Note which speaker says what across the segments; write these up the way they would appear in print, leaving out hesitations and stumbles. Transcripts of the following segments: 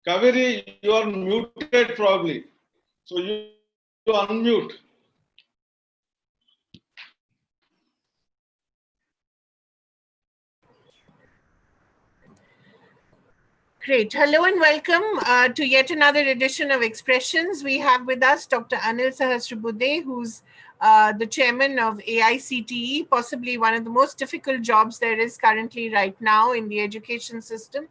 Speaker 1: Kaveree, you are muted probably. So you unmute.
Speaker 2: Great. Hello and welcome to yet another edition of Expressions. We have with us Dr. Anil Sahasrabudhe, who's the chairman of AICTE, possibly one of the most difficult jobs there is currently right now in the education system.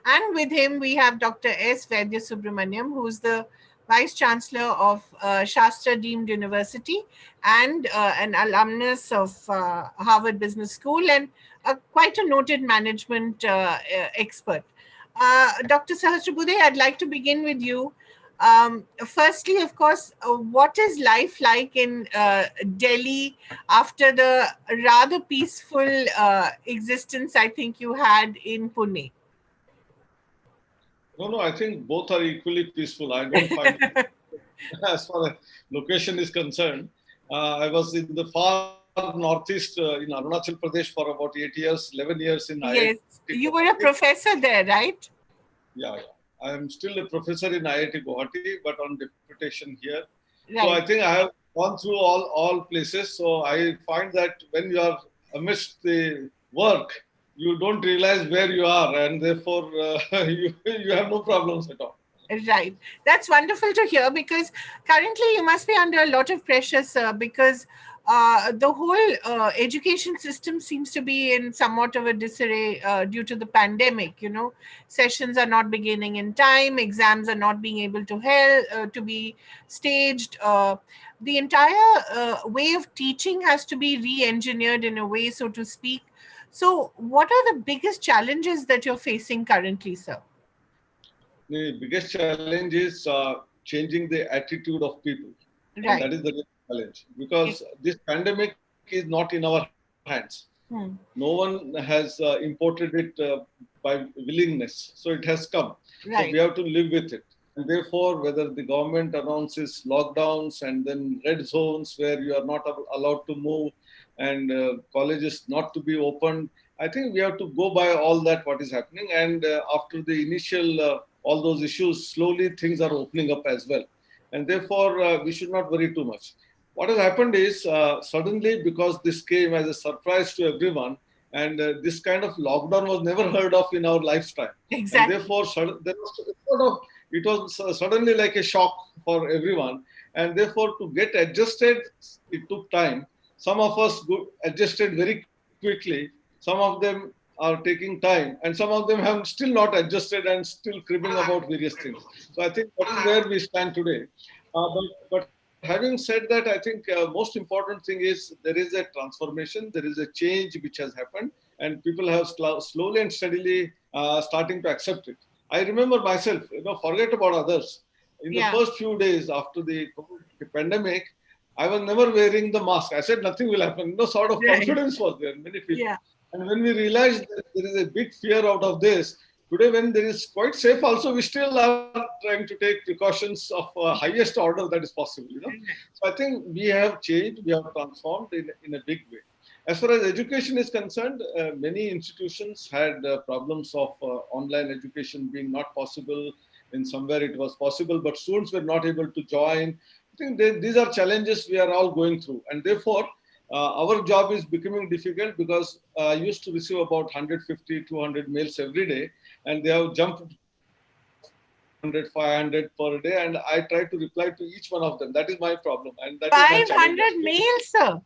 Speaker 2: And with him, we have Dr. S. Vaidhyasubramaniam, who's the Vice Chancellor of Sastra deemed University and an alumnus of Harvard Business School and quite a noted management expert. Dr. Sahasrabudhe, I'd like to begin with you. Firstly, of course, what is life like in Delhi after the rather peaceful existence I think you had in Pune?
Speaker 1: No, I think both are equally peaceful. I don't find it, as far as location is concerned. I was in the far northeast in Arunachal Pradesh for about 8 years, 11 years in
Speaker 2: Yes,
Speaker 1: IIT.
Speaker 2: you were a professor there, right?
Speaker 1: Yeah. I am still a professor in IIT Guwahati, but on deputation here.
Speaker 2: Right.
Speaker 1: So I think I have gone through all places. So I find that when you are amidst the work, you don't realize where you are, and therefore you have no problems at all.
Speaker 2: Right. That's wonderful to hear, because currently you must be under a lot of pressure, sir, because the whole education system seems to be in somewhat of a disarray due to the pandemic. Sessions are not beginning in time, exams are not being able to be staged. The entire way of teaching has to be re-engineered in a way, so to speak. So what are the biggest challenges that you're facing currently, sir?
Speaker 1: The biggest challenge is changing the attitude of people.
Speaker 2: Right.
Speaker 1: And that is the challenge, because this pandemic is not in our hands. No one has imported it by willingness. So it has come. Right. So we have to live with it. And therefore, whether the government announces lockdowns and then red zones where you are not allowed to move and colleges not to be opened, I think we have to go by all that what is happening. And after the initial, all those issues, slowly things are opening up as well. And therefore, we should not worry too much. What has happened is suddenly, because this came as a surprise to everyone, and this kind of lockdown was never heard of in our lifetime.
Speaker 2: Exactly.
Speaker 1: And therefore, it was suddenly like a shock for everyone. And therefore, to get adjusted, it took time. Some of us adjusted very quickly. Some of them are taking time, and some of them have still not adjusted and still cribbing about various things. So I think that is where we stand today. But having said that, I think most important thing is there is a transformation, there is a change which has happened, and people have slowly and steadily starting to accept it. I remember myself, forget about others. In the first few days after the pandemic, I was never wearing the mask. I said nothing will happen. No sort of confidence was there in many people. Yeah. And when we realized that there is a big fear out of this, today when there is quite safe also, we still are trying to take precautions of highest order that is possible. So I think we have changed, we have transformed in a big way. As far as education is concerned, many institutions had problems of online education being not possible. In somewhere it was possible, but students were not able to join. I think these are challenges we are all going through. And therefore, our job is becoming difficult, because I used to receive about 150, 200 mails every day, and they have jumped 100, 500 per day, and I try to reply to each one of them. That is my problem. And that
Speaker 2: 500 mails, sir?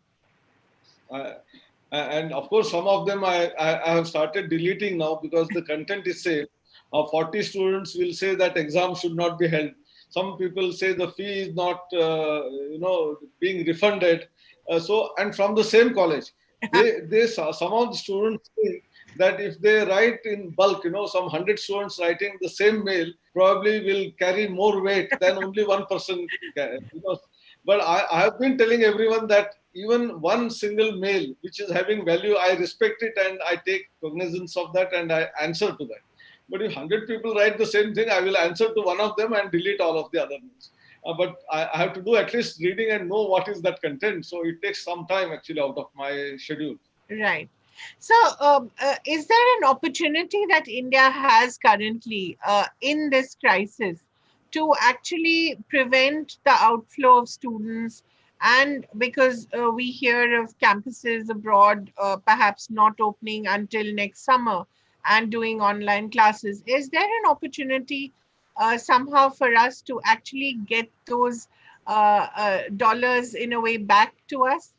Speaker 1: And of course, some of them I have started deleting now, because the content is safe. 40 students will say that exam should not be held. Some people say the fee is not, being refunded. And from the same college, some of the students think that if they write in bulk, some 100 students writing the same mail probably will carry more weight than only one person. But I have been telling everyone that even one single mail which is having value, I respect it and I take cognizance of that and I answer to that. But if 100 people write the same thing, I will answer to one of them and delete all of the other mails. But I have to do at least reading and know what is that content. So it takes some time actually out of my schedule.
Speaker 2: Right. So, is there an opportunity that India has currently in this crisis to actually prevent the outflow of students? And because we hear of campuses abroad perhaps not opening until next summer and doing online classes, is there an opportunity somehow for us to actually get those dollars in a way back to us?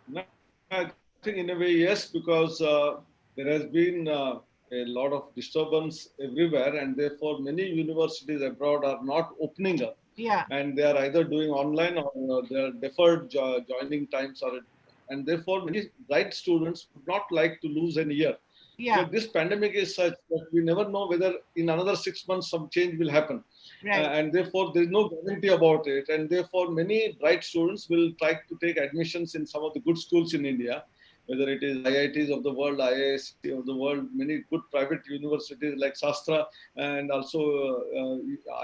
Speaker 1: No, I think in a way, yes, because there has been a lot of disturbance everywhere, and therefore many universities abroad are not opening up,
Speaker 2: Yeah,
Speaker 1: and they are either doing online or their deferred joining times are, and therefore many bright students would not like to lose an year.
Speaker 2: yeah,
Speaker 1: Because this pandemic is such that we never know whether in another 6 months some change will happen.
Speaker 2: right.
Speaker 1: And therefore, there is no guarantee about it. And therefore, many bright students will try to take admissions in some of the good schools in India, whether it is IITs of the world, IISc of the world, many good private universities like Sastra and also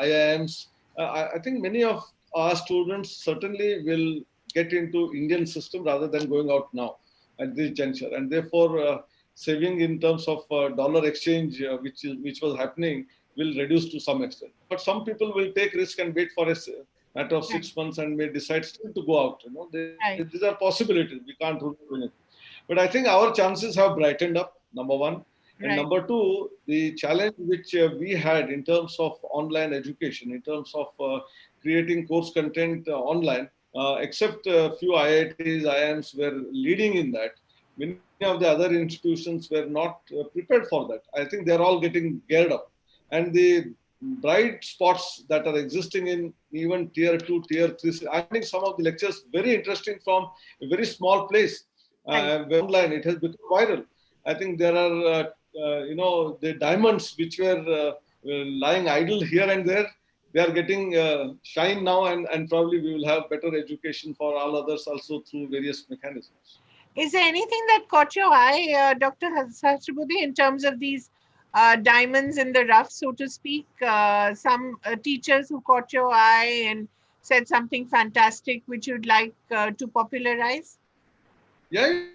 Speaker 1: IIMs. I think many of our students certainly will get into Indian system rather than going out now at this juncture. And therefore, saving in terms of dollar exchange, which was happening, will reduce to some extent. But some people will take risk and wait for a matter of
Speaker 2: Right.
Speaker 1: 6 months and may decide still to go out. These are
Speaker 2: Right.
Speaker 1: possibilities. We can't rule anything. But I think our chances have brightened up. Number one. And
Speaker 2: Right.
Speaker 1: number two, the challenge which we had in terms of online education, in terms of creating course content online, except a few IITs, IIMs were leading in that. Many of the other institutions were not prepared for that. I think they're all getting geared up. And the bright spots that are existing in even tier two, tier three, I'm finding some of the lectures very interesting from a very small place.
Speaker 2: Right.
Speaker 1: Where online, it has become viral. I think there are, the diamonds which were lying idle here and there. They are getting shine now, and probably we will have better education for all others also through various mechanisms.
Speaker 2: Is there anything that caught your eye, Dr. Sahasrabudhe, in terms of these diamonds in the rough, so to speak? Some teachers who caught your eye and said something fantastic which you'd like to popularize?
Speaker 1: Yeah,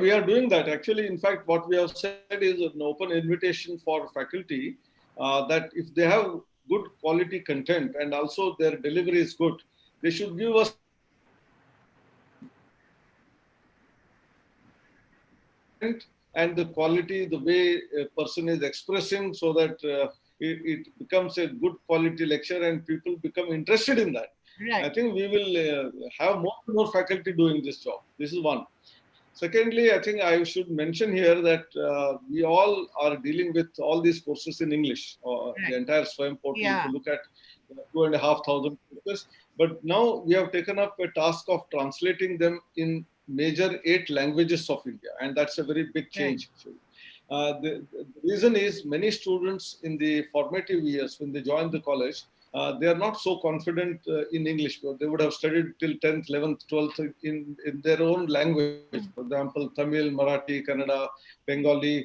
Speaker 1: we are doing that. Actually, in fact, what we have said is an open invitation for faculty that if they have good quality content and also their delivery is good, they should give us some feedback content and the quality, the way a person is expressing, so that it becomes a good quality lecture and people become interested in that. I
Speaker 2: Right.
Speaker 1: think we will have more and more faculty doing this job. This is one. Secondly, I think I should mention here that we all are dealing with all these courses in English, the
Speaker 2: Right.
Speaker 1: entire SWAYAM portal. If
Speaker 2: Yeah.
Speaker 1: you look at 2,500 courses, but now we have taken up a task of translating them in major 8 languages of India, and that's a very big
Speaker 2: Right.
Speaker 1: change. Actually. The reason is many students in the formative years when they join the college, they are not so confident in English. They would have studied till 10th, 11th, 12th in their own language. For example, Tamil, Marathi, Kannada, Bengali.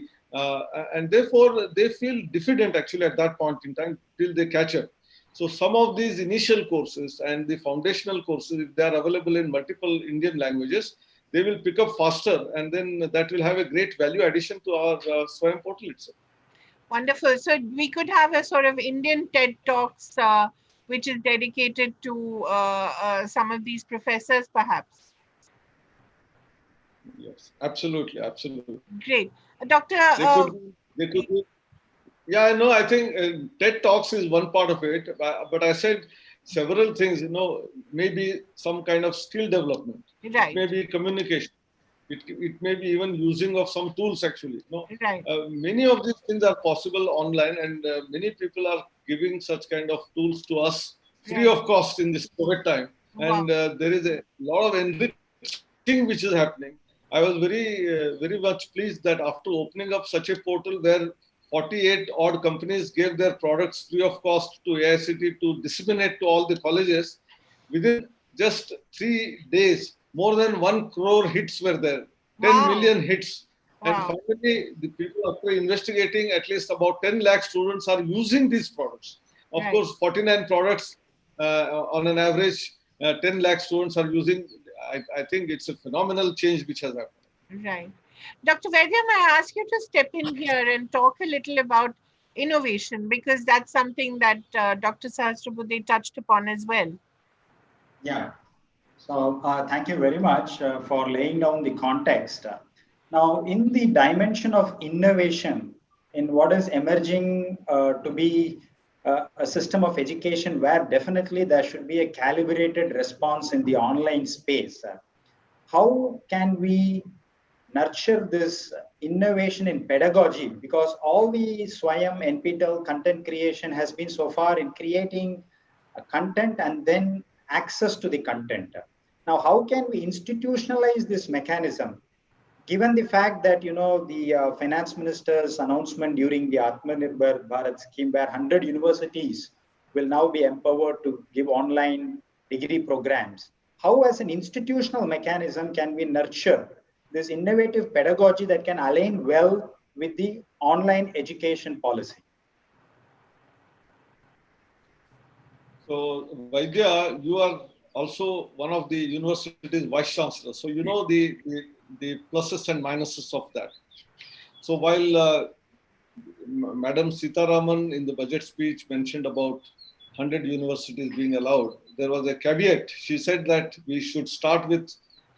Speaker 1: And therefore, they feel diffident actually at that point in time till they catch up. So some of these initial courses and the foundational courses, if they are available in multiple Indian languages, they will pick up faster, and then that will have a great value addition to our SWAYAM portal itself.
Speaker 2: Wonderful. So we could have a sort of Indian TED Talks, which is dedicated to some of these professors, perhaps.
Speaker 1: Yes, absolutely, absolutely.
Speaker 2: Great. Doctor,
Speaker 1: They could be. Yeah, I know. I think TED Talks is one part of it, but I said several things. Maybe some kind of skill development. It
Speaker 2: right,
Speaker 1: may be communication. It may be even using of some tools. Actually,
Speaker 2: right,
Speaker 1: many of these things are possible online, and many people are giving such kind of tools to us free
Speaker 2: right.
Speaker 1: of cost in this COVID time.
Speaker 2: Wow.
Speaker 1: And there is a lot of enriching which is happening. I was very much pleased that after opening up such a portal where 48 odd companies gave their products free of cost to AICT to disseminate to all the colleges, within just 3 days, more than 1 crore hits were there, 10
Speaker 2: Wow.
Speaker 1: million hits. And
Speaker 2: Wow.
Speaker 1: finally, the people, after investigating, at least about 10 lakh students are using these products. Of
Speaker 2: Right.
Speaker 1: course, 49 products on an average, 10 lakh students are using. I think it's a phenomenal change which has happened.
Speaker 2: Right. Dr. Vaidya, may I ask you to step in here and talk a little about innovation, because that's something that Dr. Sahasrabudhe touched upon as well.
Speaker 3: Yeah. So thank you very much for laying down the context. Now, in the dimension of innovation, in what is emerging to be a system of education where definitely there should be a calibrated response in the online space, how can we nurture this innovation in pedagogy? Because all the Swayam NPTEL content creation has been so far in creating a content and then access to the content. Now, how can we institutionalize this mechanism? Given the fact that the finance minister's announcement during the Atmanirbhar Bharat scheme, where 100 universities will now be empowered to give online degree programs, how, as an institutional mechanism, can we nurture this innovative pedagogy that can align well with the online education policy?
Speaker 1: So, Vaidya, you are also one of the university's vice chancellors. So, you know the pluses and minuses of that. So, while Madam Sitaraman in the budget speech mentioned about 100 universities being allowed, there was a caveat. She said that we should start with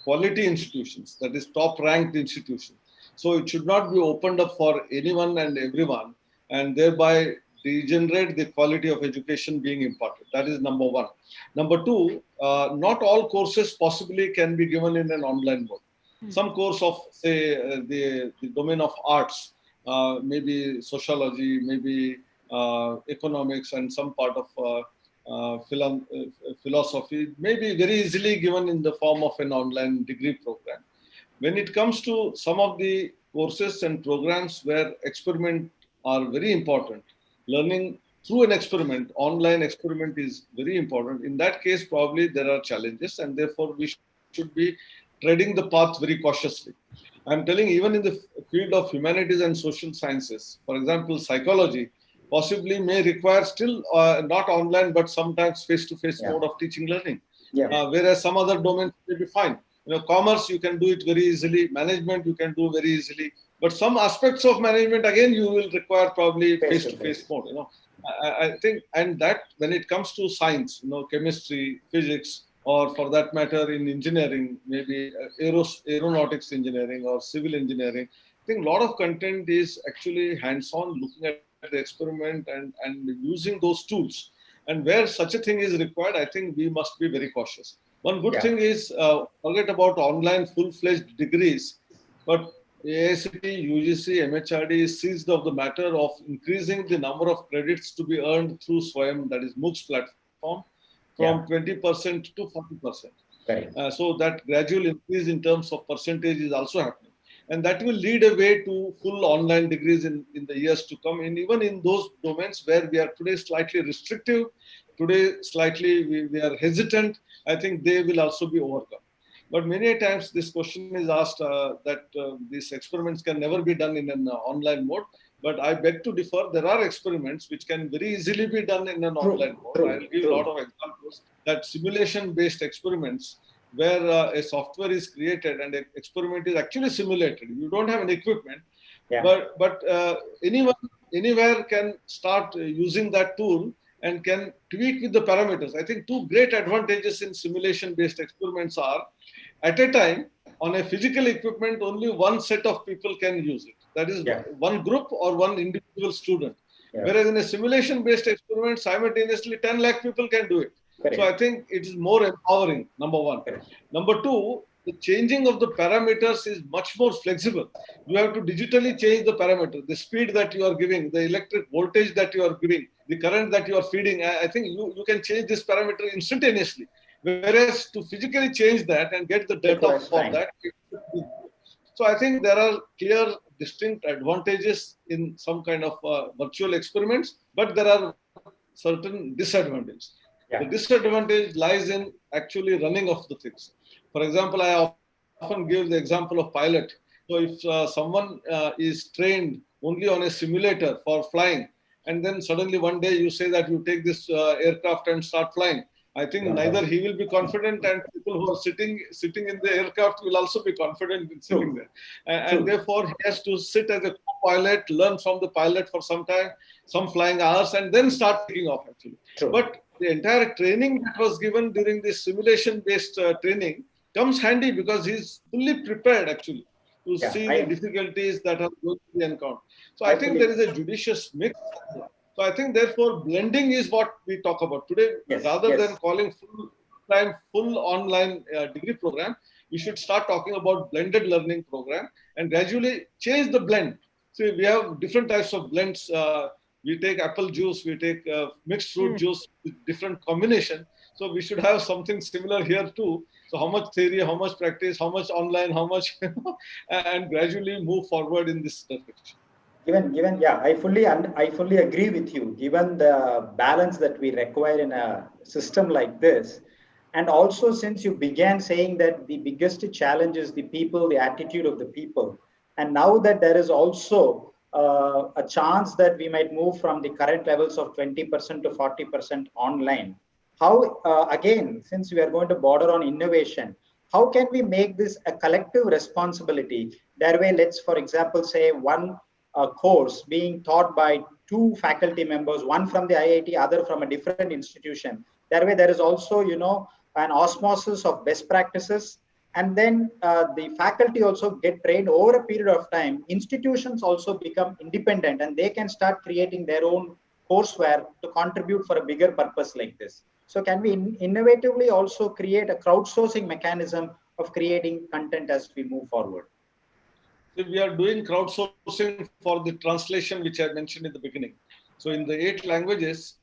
Speaker 1: quality institutions, that is top ranked institutions. So it should not be opened up for anyone and everyone, and thereby degenerate the quality of education being imparted. That is number one. Number two, not all courses possibly can be given in an online mode. Some course of, say, the domain of arts, maybe sociology, maybe economics, and some part of philosophy may be very easily given in the form of an online degree program. When it comes to some of the courses and programs where experiment are very important, learning through an experiment, online experiment is very important. In that case, probably there are challenges, and therefore we should be treading the path very cautiously. I'm telling, even in the field of humanities and social sciences, for example, psychology, possibly may require still not online, but sometimes face-to-face mode of teaching learning. Whereas some other domains may be fine. Commerce, you can do it very easily. Management, you can do very easily. But some aspects of management, again, you will require probably face-to-face mode. I think, and that when it comes to science, chemistry, physics, or for that matter in engineering, maybe aeronautics engineering or civil engineering, I think a lot of content is actually hands-on, looking at the experiment and using those tools. And where such a thing is required, I think we must be very cautious. One good thing is, forget about online full-fledged degrees, but AICTE, UGC, MHRD is seized of the matter of increasing the number of credits to be earned through Swayam, that is MOOCs platform, from 20% to 40%. So that gradual increase in terms of percentage is also happening. And that will lead a way to full online degrees in the years to come. And even in those domains where we are today slightly restrictive, today slightly we are hesitant, I think they will also be overcome. But many times this question is asked that these experiments can never be done in an online mode. But I beg to differ. There are experiments which can very easily be done in an online mode. I'll give a lot of examples that simulation-based experiments where a software is created and an experiment is actually simulated. You don't have an equipment, but anyone, anywhere can start using that tool and can tweak with the parameters. I think two great advantages in simulation-based experiments are, at a time, on a physical equipment, only one set of people can use it. That is one group or one individual student. Whereas in a simulation-based experiment, simultaneously 10 lakh people can do it. So I think it is more empowering, number one. Number two, the changing of the parameters is much more flexible. You have to digitally change the parameter, the speed that you are giving, the electric voltage that you are giving, the current that you are feeding. I think you can change this parameter instantaneously. Whereas to physically change that and get the data for that. So I think there are clear, distinct advantages in some kind of virtual experiments, but there are certain disadvantages. The disadvantage lies in actually running of the things. For example, I often give the example of pilot. So if someone is trained only on a simulator for flying, and then suddenly one day you say that you take this aircraft and start flying, I think neither he will be confident, and people who are sitting in the aircraft will also be confident in sitting there. And therefore, he has to sit as a co-pilot, learn from the pilot for some time, some flying hours, and then start taking off, actually. But the entire training that was given during this simulation-based training comes handy because he's fully prepared, actually, to see the difficulties that are going to be encountered. So I think there is a judicious mix. So I think, therefore, blending is what we talk about today. Rather than calling full-time, full online degree program, we should start talking about blended learning program and gradually change the blend. So we have different types of blends. We take apple juice, we take mixed fruit juice with different combination. So we should have something similar here too. So how much theory, how much practice, how much online, how much, and gradually move forward in this direction.
Speaker 3: Given, yeah, I fully agree with you. Given the balance that we require in a system like this, and also since you began saying that the biggest challenge is the people, the attitude of the people, and now that there is also a chance that we might move from the current levels of 20% to 40% online. How again, since we are going to border on innovation, how can we make this a collective responsibility? That way, let's, for example, say one course being taught by two faculty members, one from the IIT, other from a different institution. That way, there is also, an osmosis of best practices. And then the faculty also get trained over a period of time. Institutions also become independent and they can start creating their own courseware to contribute for a bigger purpose like this. So can we innovatively also create a crowdsourcing mechanism of creating content as we move forward?
Speaker 1: We are doing crowdsourcing for the translation, which I mentioned in the beginning. So in the 8 languages,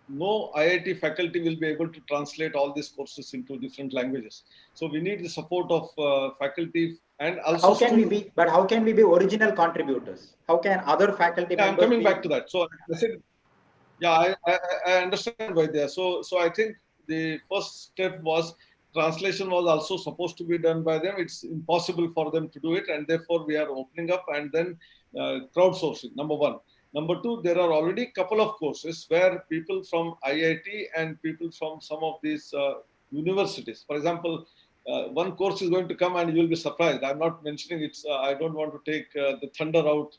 Speaker 1: no IIT faculty will be able to translate all these courses into different languages. So we need the support of faculty and also.
Speaker 3: How can we be original contributors? How can other faculty members?
Speaker 1: I'm coming back to that. So I said, yeah, I understand, Vaidya. So I think the first step was translation was also supposed to be done by them. It's impossible for them to do it, and therefore we are opening up and then crowdsourcing. Number one. Number two, there are already a couple of courses where people from IIT and people from some of these universities, for example, one course is going to come and you will be surprised. I'm not mentioning it. I don't want to take the thunder out.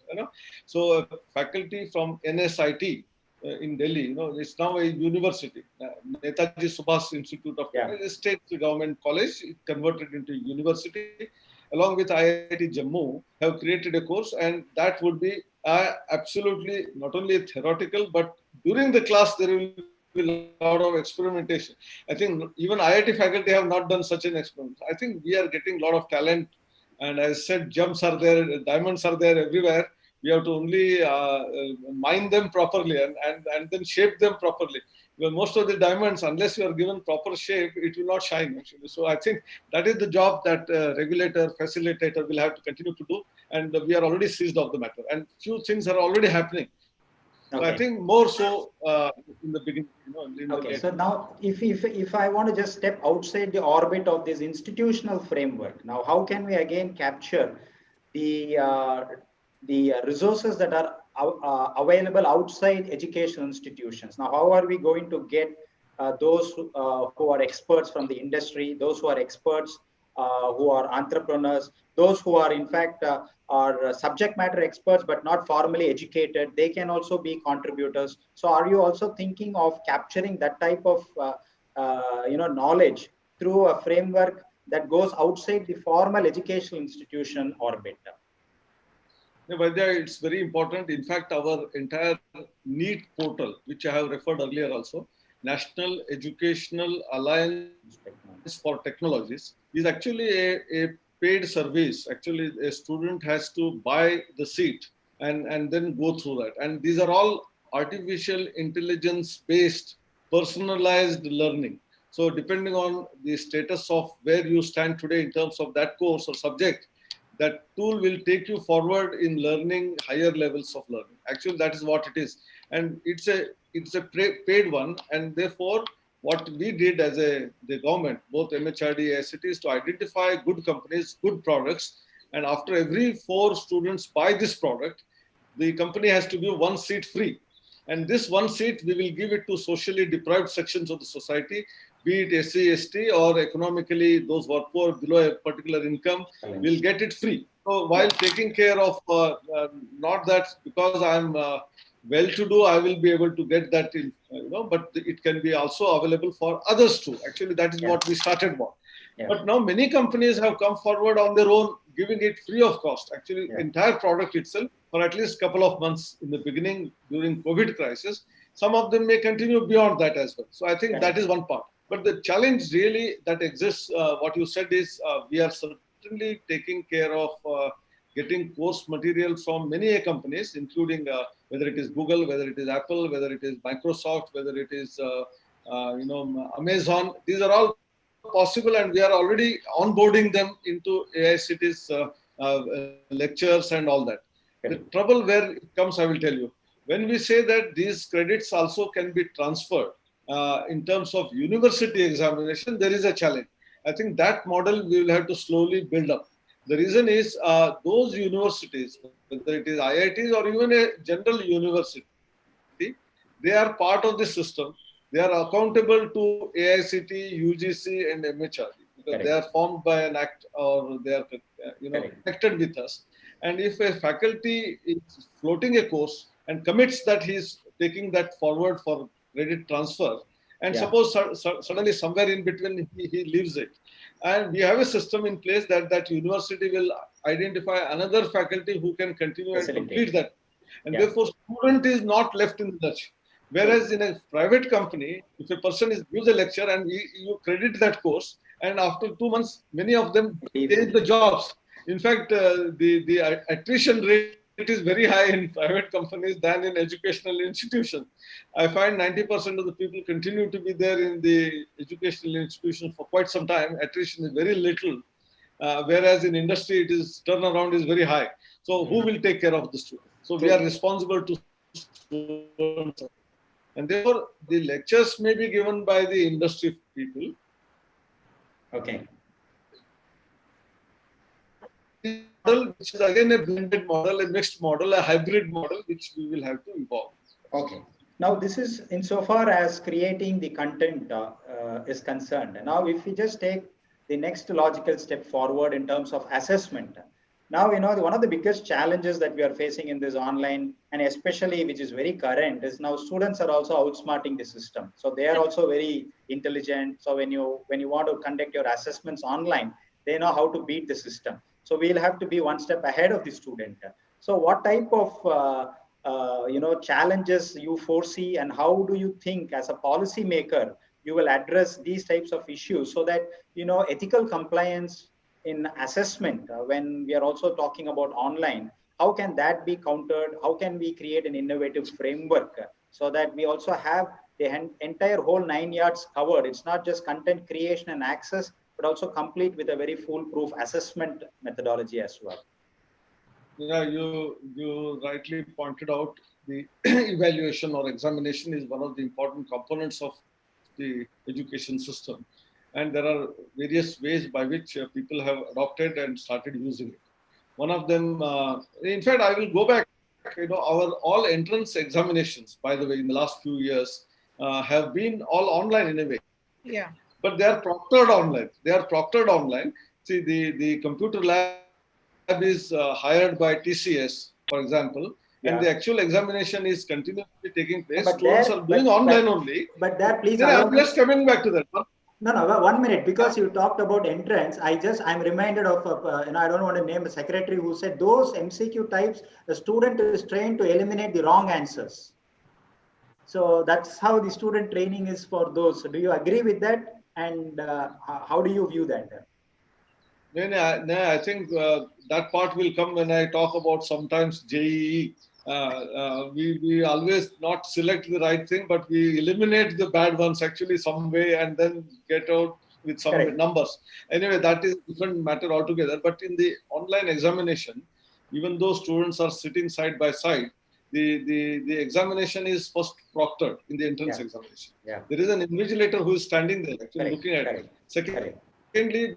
Speaker 1: So faculty from NSIT in Delhi, it's now a university. Netaji Subhas Institute of Technology, state government college, it converted into university, along with IIT Jammu, have created a course, and that would be absolutely not only theoretical, but during the class there will be a lot of experimentation. I think even IIT faculty have not done such an experiment. I think we are getting a lot of talent, and as I said, gems are there, diamonds are there everywhere. We have to only mine them properly and then shape them properly. Because most of the diamonds, unless you are given proper shape, it will not shine, actually. So I think that is the job that regulator, facilitator will have to continue to do. And we are already seized of the matter. And few things are already happening. So I think more so in the beginning.
Speaker 3: So now, if I want to just step outside the orbit of this institutional framework, now how can we again capture the resources that are available outside educational institutions? Now, how are we going to get those who are experts from the industry, those who are experts, who are entrepreneurs, those who are in fact are subject matter experts but not formally educated? They can also be contributors. So are you also thinking of capturing that type of knowledge through a framework that goes outside the formal educational institution orbit?
Speaker 1: Vaidya, it's very important. In fact, our entire NEET portal, which I have referred earlier also, National Educational Alliance for Technologies, is actually a paid service. Actually, a student has to buy the seat and then go through that. And these are all artificial intelligence-based personalized learning. So depending on the status of where you stand today in terms of that course or subject, that tool will take you forward in learning higher levels of learning. Actually, that is what it is. And it's a paid one. And therefore, what we did as the government, both MHRD, AICTE, is to identify good companies, good products. And after every 4 students buy this product, the company has to give 1 seat free. And this one seat, we will give it to socially deprived sections of the society, be it SC, ST, or economically those who are poor below a particular income, will get it free. So while taking care of, not that because I'm well-to-do, I will be able to get that, but it can be also available for others too. Actually, that is what we started with. But now many companies have come forward on their own, giving it free of cost. Actually, entire product itself for at least a couple of months in the beginning during COVID crisis. Some of them may continue beyond that as well. So I think that is one part. But the challenge really that exists, what you said is we are certainly taking care of getting course material from many companies, including whether it is Google, whether it is Apple, whether it is Microsoft, whether it is Amazon. These are all possible, and we are already onboarding them into AICTE's lectures and all that. The trouble where it comes, I will tell you. When we say that these credits also can be transferred in terms of university examination, there is a challenge. I think that model we will have to slowly build up. The reason is those universities, whether it is IITs or even a general university, they are part of the system. They are accountable to AICTE, UGC, and MHRD because they are formed by an act or they are connected with us. And if a faculty is floating a course and commits that he is taking that forward for credit transfer, and suppose suddenly somewhere in between he leaves it, and we have a system in place that university will identify another faculty who can continue and complete that, and therefore student is not left in the dutch. Whereas in a private company, if a person gives a lecture and you credit that course, and after 2 months, many of them change the jobs. In fact, the attrition rate is very high in private companies than in educational institutions. I find 90% of the people continue to be there in the educational institution for quite some time. Attrition is very little, whereas in industry, turnaround is very high. So who will take care of the student? So we are responsible to students. And therefore, the lectures may be given by the industry people.
Speaker 3: Okay.
Speaker 1: Model, which is again a blended model, a mixed model, a hybrid model, which we will have to evolve.
Speaker 3: Okay. Now, this is insofar as creating the content is concerned. Now, if we just take the next logical step forward in terms of assessment. Now, one of the biggest challenges that we are facing in this online, and especially which is very current, is now students are also outsmarting the system. So they are also very intelligent. So when you want to conduct your assessments online, they know how to beat the system. So we'll have to be one step ahead of the student. So what type of challenges you foresee, and how do you think as a policy maker you will address these types of issues so that ethical compliance in assessment when we are also talking about online, how can that be countered? How can we create an innovative framework so that we also have the entire whole 9 yards covered? It's not just content creation and access, but also complete with a very foolproof assessment methodology as well.
Speaker 1: Yeah, you rightly pointed out the evaluation or examination is one of the important components of the education system. And there are various ways by which people have adopted and started using it. One of them, in fact, I will go back, our all entrance examinations, by the way, in the last few years have been all online in a way.
Speaker 2: Yeah.
Speaker 1: But they are proctored online. See, the computer lab is hired by TCS, for example, and the actual examination is continuously taking place. Students are doing online only.
Speaker 3: But there, please.
Speaker 1: I'm just coming back to that.
Speaker 3: No, 1 minute, because you talked about entrance. I'm reminded of, I don't want to name a secretary who said those MCQ types, the student is trained to eliminate the wrong answers. So that's how the student training is for those. Do you agree with that? And how do you view that?
Speaker 1: No, I think that part will come when I talk about sometimes JEE. We always not select the right thing, but we eliminate the bad ones actually some way and then get out with some numbers. Anyway, that is a different matter altogether. But in the online examination, even though students are sitting side by side, the examination is first proctored in the entrance examination. There is an invigilator who is standing there actually looking at it. Secondly,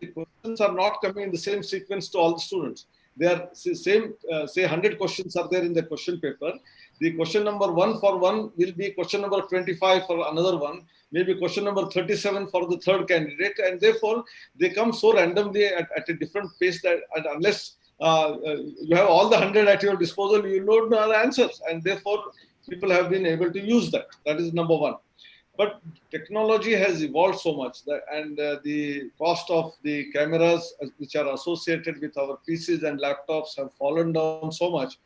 Speaker 1: the questions are not coming in the same sequence to all the students. They are same, say 100 questions are there in the question paper. The question number 1 for one will be question number 25 for another one, maybe question number 37 for the third candidate, and therefore they come so randomly at a different pace that unless you have all the 100 at your disposal, you don't know the answers, and therefore people have been able to use that. That is number one. But technology has evolved so much that, and the cost of the cameras which are associated with our PCs and laptops have fallen down so much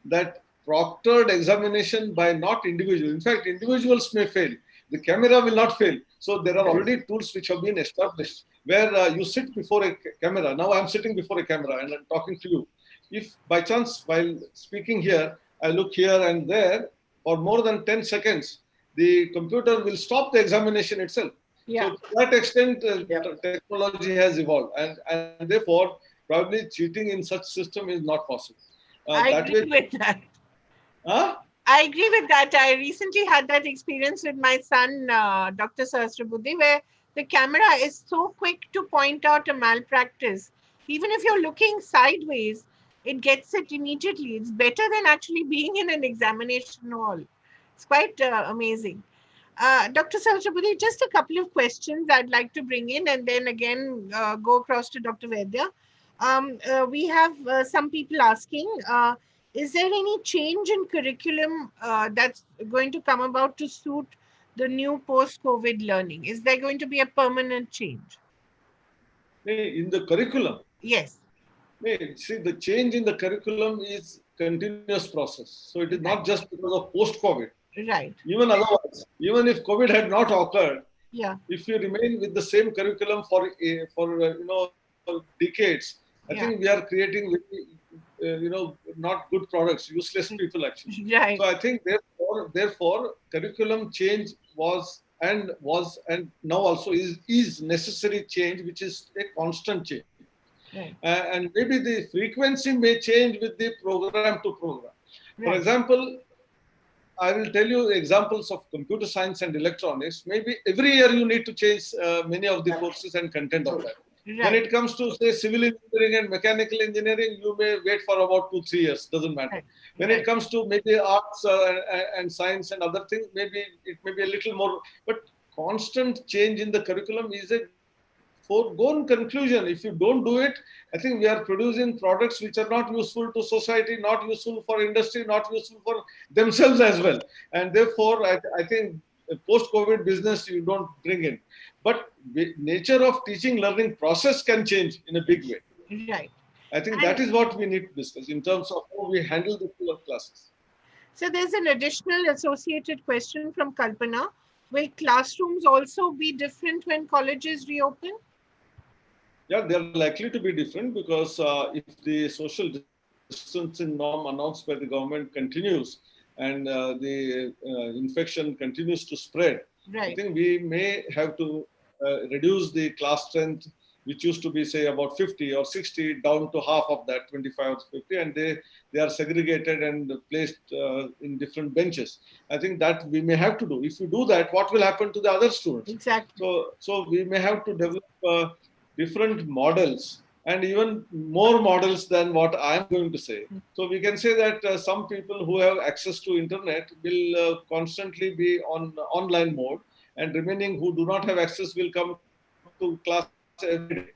Speaker 1: that proctored examination by not individuals. In fact, individuals may fail. The camera will not fail. So there are already tools which have been established where you sit before a camera. Now I'm sitting before a camera and I'm talking to you. If by chance while speaking here, I look here and there for more than 10 seconds, the computer will stop the examination itself.
Speaker 2: Yeah.
Speaker 1: So to that extent, technology has evolved, and therefore probably cheating in such system is not possible.
Speaker 2: I agree with that.
Speaker 1: Huh?
Speaker 2: I agree with that. I recently had that experience with my son, Dr. Sahasrabudhe, where the camera is so quick to point out a malpractice. Even if you're looking sideways, it gets it immediately. It's better than actually being in an examination hall. It's quite amazing. Dr. Sahasrabudhe, just a couple of questions I'd like to bring in and then again go across to Dr. Vaidya. We have some people asking, is there any change in curriculum that's going to come about to suit the new post-COVID learning? Is there going to be a permanent change?
Speaker 1: In the curriculum?
Speaker 2: Yes.
Speaker 1: See, the change in the curriculum is continuous process. So it is not just because of post-COVID.
Speaker 2: Right.
Speaker 1: Even otherwise, even if COVID had not occurred,
Speaker 2: yeah,
Speaker 1: if you remain with the same curriculum for decades, I think we are creating not good products, useless people actually.
Speaker 2: Right.
Speaker 1: So I think therefore curriculum change was and now also is necessary change, which is a constant change.
Speaker 2: Right.
Speaker 1: And maybe the frequency may change with the program to program. Right. For example, I will tell you examples of computer science and electronics. Maybe every year you need to change many of the courses and content of that. Right. When it comes to, say, civil engineering and mechanical engineering, you may wait for about 2-3 years, doesn't matter. Right. When it comes to maybe arts and science and other things, maybe it may be a little more, but constant change in the curriculum is a foregone conclusion. If you don't do it, I think we are producing products which are not useful to society, not useful for industry, not useful for themselves as well. And therefore, I think post-COVID business you don't bring in. But the nature of teaching learning process can change in a big way.
Speaker 2: Right.
Speaker 1: I think that is what we need to discuss in terms of how we handle the pool of classes.
Speaker 2: So there's an additional associated question from Kalpana. Will classrooms also be different when colleges reopen?
Speaker 1: Yeah, they're likely to be different because if the social distancing norm announced by the government continues and the infection continues to spread, right. I think we may have to reduce the class strength, which used to be, say, about 50 or 60, down to half of that, 25 or 50, and they are segregated and placed in different benches. I think that we may have to do. If you do that, what will happen to the other students?
Speaker 2: Exactly.
Speaker 1: So we may have to develop different models and even more models than what I am going to say. So we can say that some people who have access to internet will constantly be on online mode, and remaining who do not have access will come to class every day.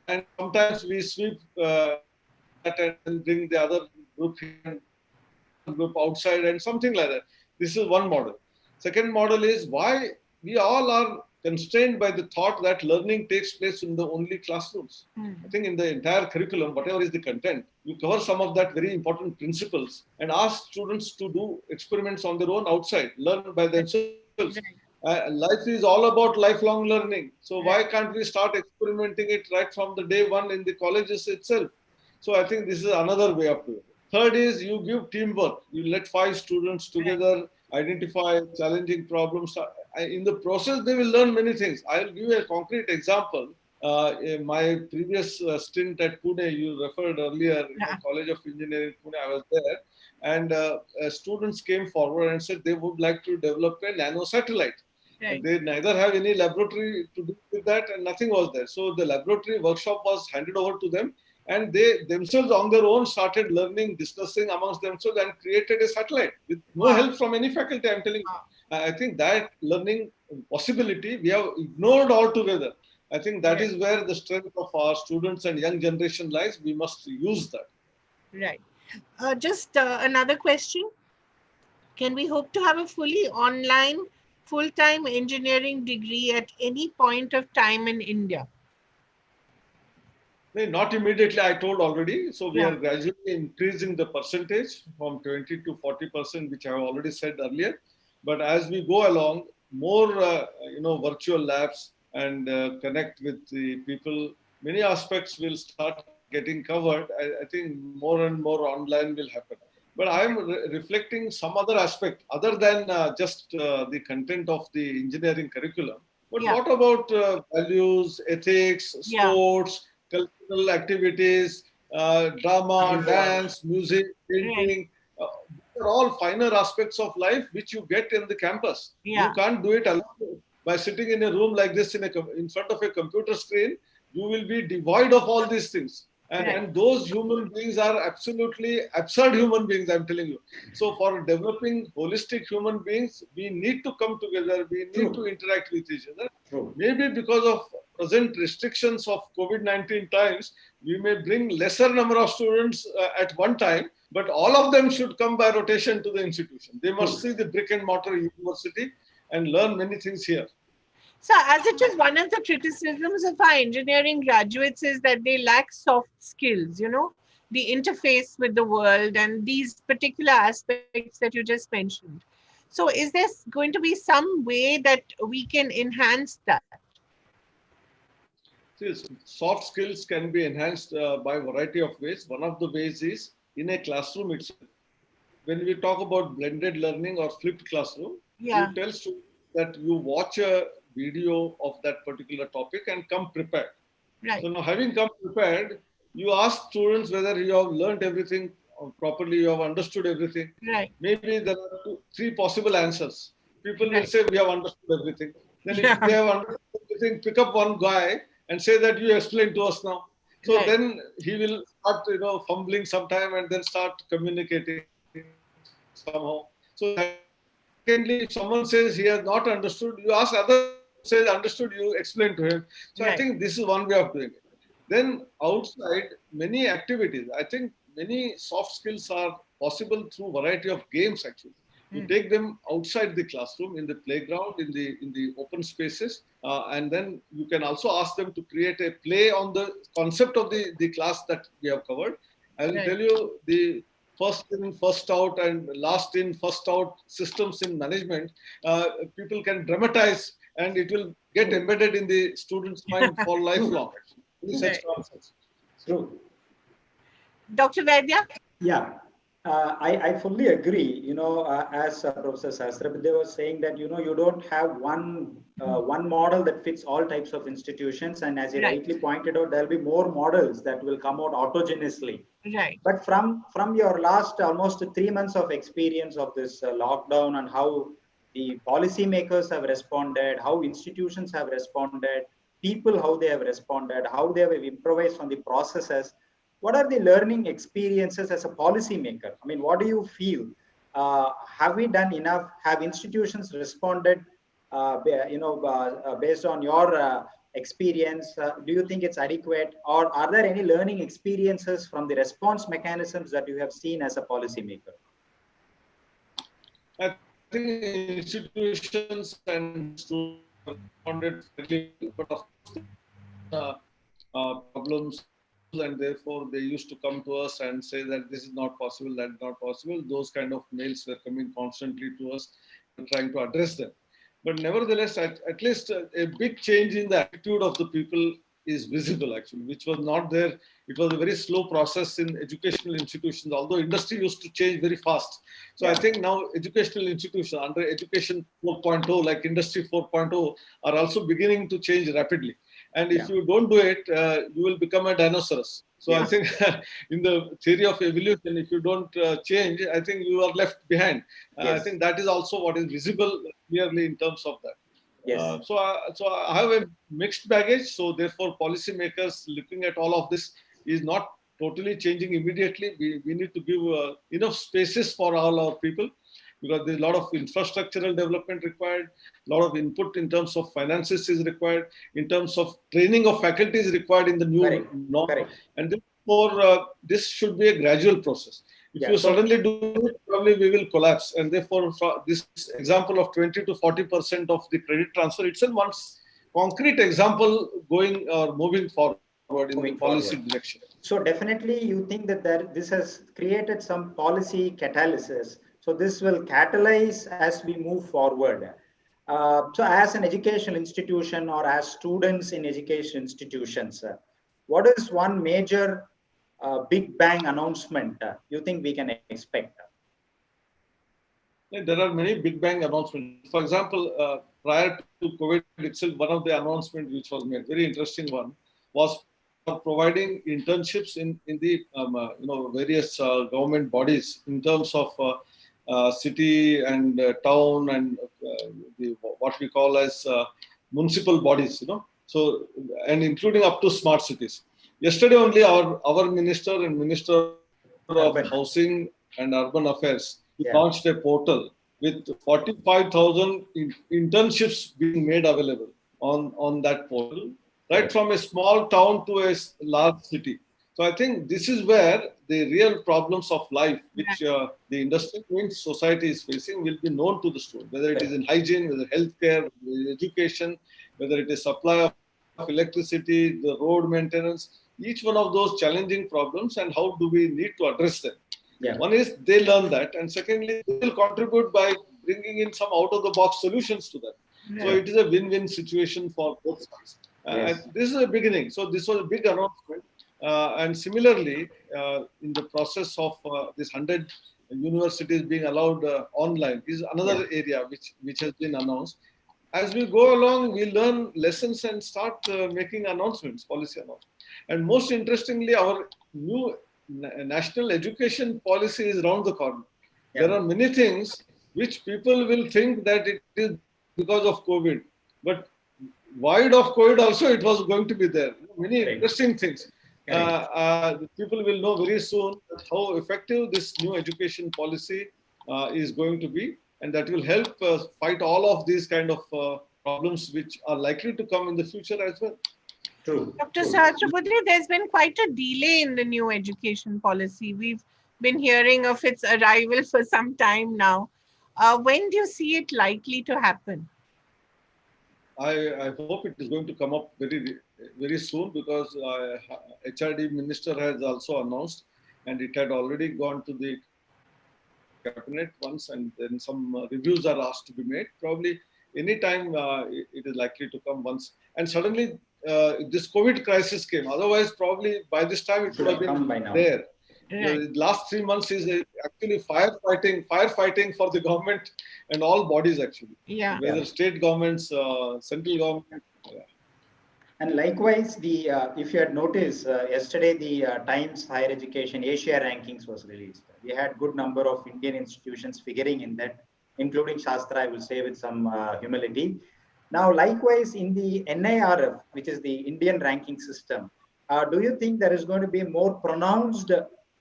Speaker 1: And sometimes we sweep and bring the other group outside and something like that. This is one model. Second model is why we all are constrained by the thought that learning takes place in the only classrooms. I think in the entire curriculum, whatever is the content, you cover some of that very important principles and ask students to do experiments on their own outside, learn by themselves. Life is all about lifelong learning. So why can't we start experimenting it right from the day one in the colleges itself? So I think this is another way of doing it. Third is you give teamwork. You let 5 students together identify challenging problems. In the process, they will learn many things. I'll give you a concrete example. In my previous stint at Pune, you referred earlier, in the College of Engineering, Pune, I was there. And students came forward and said they would like to develop a nano satellite. Right. They neither have any laboratory to do with that and nothing was there. So the laboratory workshop was handed over to them and they themselves on their own started learning, discussing amongst themselves, and created a satellite with no help from any faculty. I'm telling you. I think that learning possibility we have ignored altogether. I think that is where the strength of our students and young generation lies. We must use that.
Speaker 2: Right. Just another question. Can we hope to have a fully online, full-time engineering degree at any point of time in India?
Speaker 1: No, not immediately, I told already. So we are gradually increasing the percentage from 20 to 40%, which I have already said earlier. But as we go along, more virtual labs and connect with the people, many aspects will start getting covered. I think more and more online will happen. But I am reflecting some other aspect other than just the content of the engineering curriculum. But what about values, ethics, sports, cultural activities, drama, dance, music, painting? These are all finer aspects of life which you get in the campus. You can't do it alone by sitting in a room like this in front of a computer screen. You will be devoid of all these things. And those human beings are absolutely absurd human beings, I'm telling you. So for developing holistic human beings, we need to come together. We need to interact with each other. Maybe because of present restrictions of COVID-19 times, we may bring lesser number of students at one time, but all of them should come by rotation to the institution. They must see the brick and mortar university and learn many things here.
Speaker 2: So as it is, one of the criticisms of our engineering graduates is that they lack soft skills, the interface with the world and these particular aspects that you just mentioned. So is there going to be some way that we can enhance that?
Speaker 1: See, soft skills can be enhanced by a variety of ways. One of the ways is in a classroom itself. When we talk about blended learning or flipped classroom, you tell students that you watch a video of that particular topic and come prepared. So now having come prepared, you ask students whether you have learned everything properly, you have understood everything. Maybe there are three possible answers. People will say we have understood everything. Then if they have understood everything, pick up one guy and say that you explain to us now. So then he will start, fumbling sometime and then start communicating somehow. So secondly, if someone says he has not understood, you ask other says understood, you explain to him. So I think this is one way of doing it. Then outside, many activities. I think many soft skills are possible through variety of games actually. You take them outside the classroom, in the playground, in the open spaces, and then you can also ask them to create a play on the concept of the class that we have covered. I will tell you the first in, first out, and last in, first out systems in management. People can dramatize, and it will get embedded in the student's mind for lifelong. Such concepts.
Speaker 3: True.
Speaker 2: Dr. Vaidya?
Speaker 3: Yeah. I fully agree. As Professor Sahasrabudhe was saying that, you don't have one model that fits all types of institutions. And as he rightly pointed out, there'll be more models that will come out autogeneously. But from your last almost 3 months of experience of this lockdown and how the policymakers have responded, how institutions have responded, people, how they have responded, how they have improvised on the processes, what are the learning experiences as a policymaker? I mean, what do you feel? Have we done enough? Have institutions responded? Based on your experience, do you think it's adequate? Or are there any learning experiences from the response mechanisms that you have seen as a policymaker?
Speaker 1: I think institutions and students responded fairly well, but of course, problems, and therefore they used to come to us and say that this is not possible, that is not possible. Those kind of mails were coming constantly to us, trying to address them. But nevertheless, at least a big change in the attitude of the people is visible actually, which was not there. It was a very slow process in educational institutions, although industry used to change very fast. So I think now educational institutions under education 4.0, like industry 4.0, are also beginning to change rapidly. And if you don't do it, you will become a dinosaurs. So I think in the theory of evolution, if you don't change, I think you are left behind. I think that is also what is visible clearly in terms of that. So I have a mixed baggage. So therefore, policymakers looking at all of this is not totally changing immediately. We need to give enough spaces for all our people, because there's a lot of infrastructural development required, a lot of input in terms of finances is required, in terms of training of faculty is required in the new norm.
Speaker 3: Correct.
Speaker 1: And therefore, this should be a gradual process. If you suddenly do it, probably we will collapse. And therefore, this example of 20 to 40% of the credit transfer itself, one concrete example going or moving forward in the policy direction.
Speaker 3: So definitely you think that this has created some policy catalysis. So this will catalyze as we move forward. So as an educational institution or as students in education institutions, what is one major big bang announcement you think we can expect?
Speaker 1: There are many big bang announcements. For example, prior to COVID itself, one of the announcements which was made, very interesting one, was providing internships in the various government bodies in terms of city and town and what we call as municipal bodies, so, and including up to smart cities. Yesterday only our minister and Minister of Housing and Urban Affairs launched a portal with 45,000 internships being made available on that portal, right from a small town to a large city. So I think this is where the real problems of life, which the industry means society is facing, will be known to the student, whether it is in hygiene, whether healthcare, whether education, whether it is supply of electricity, the road maintenance, each one of those challenging problems, and how do we need to address them. One is they learn that, and secondly, they will contribute by bringing in some out-of-the-box solutions to that. So it is a win-win situation for both sides. This is a beginning. So this was a big announcement. And similarly, in the process of this 100 universities being allowed online is another area which has been announced. As we go along, we learn lessons and start making announcements, policy announcements. And most interestingly, our new national education policy is around the corner. There are many things which people will think that it is because of COVID, but wide of COVID also it was going to be there. Many interesting things. People will know very soon how effective this new education policy is going to be, and that will help fight all of these kind of problems which are likely to come in the future as well.
Speaker 3: True.
Speaker 2: Dr. Sahasrabudhe, there's been quite a delay in the new education policy. We've been hearing of its arrival for some time now. When do you see it likely to happen?
Speaker 1: I hope it is going to come up very soon, because HRD minister has also announced, and it had already gone to the cabinet once, and then some reviews are asked to be made. Probably any time it is likely to come once. And suddenly this COVID crisis came. Otherwise, probably by this time it would have been there. The last 3 months is actually firefighting for the government and all bodies actually. Whether state governments, central government.
Speaker 3: And likewise, if you had noticed, yesterday the Times Higher Education Asia rankings was released. We had good number of Indian institutions figuring in that, including Sastra, I will say with some humility. Now, likewise, in the NIRF, which is the Indian ranking system, do you think there is going to be a more pronounced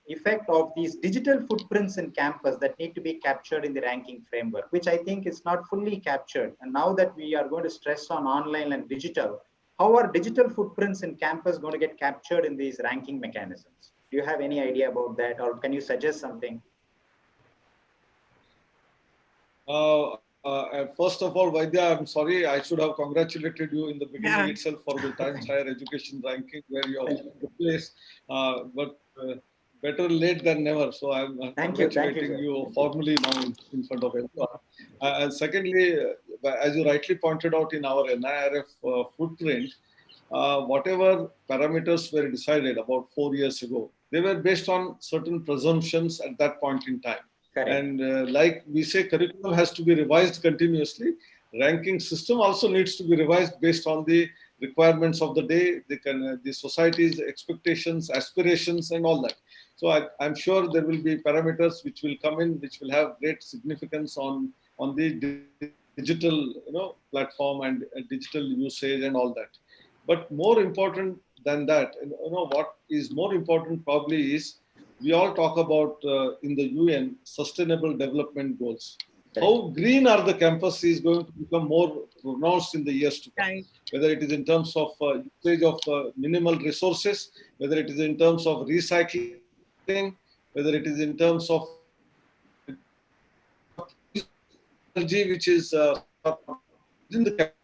Speaker 3: effect of these digital footprints in campus that need to be captured in the ranking framework, which I think is not fully captured? And now that we are going to stress on online and digital, how are digital footprints in campus going to get captured in these ranking mechanisms? Do you have any idea about that, or can you suggest something?
Speaker 1: First of all, Vaidya, I'm sorry, I should have congratulated you in the beginning itself for the Times Higher Education ranking, where you are the place. But better late than never. So I'm congratulating you formally now in front of everyone. And secondly, as you rightly pointed out in our NIRF footprint, whatever parameters were decided about 4 years ago, they were based on certain presumptions at that point in time. And like we say, curriculum has to be revised continuously. Ranking system also needs to be revised based on the requirements of the day, the society's expectations, aspirations, and all that. So I'm sure there will be parameters which will come in, which will have great significance on the digital platform and digital usage and all that. But more important than that, what is more important probably is we all talk about in the UN Sustainable Development Goals. How green are the campus is going to become more pronounced in the years to come.
Speaker 2: Right.
Speaker 1: Whether it is in terms of usage of minimal resources, whether it is in terms of recycling, whether it is in terms of energy which is within the campus.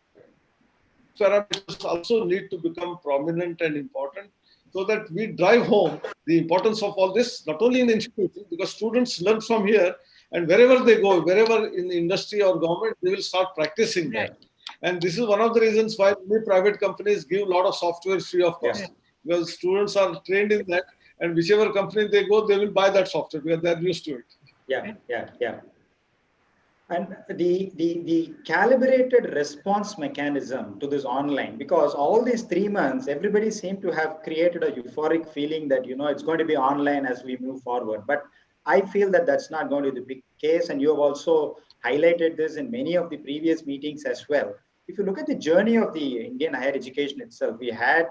Speaker 1: Parameters also need to become prominent and important so that we drive home the importance of all this, not only in institutions, because students learn from here, and wherever they go, wherever in the industry or government, they will start practicing
Speaker 2: Right.
Speaker 1: that. And this is one of the reasons why many private companies give a lot of software free of cost, because students are trained in that, and whichever company they go, they will buy that software because they're used to it.
Speaker 3: Yeah. And the calibrated response mechanism to this online, because all these 3 months, everybody seemed to have created a euphoric feeling that, it's going to be online as we move forward. But I feel that that's not going to be the big case. And you have also highlighted this in many of the previous meetings as well. If you look at the journey of the Indian higher education itself, we had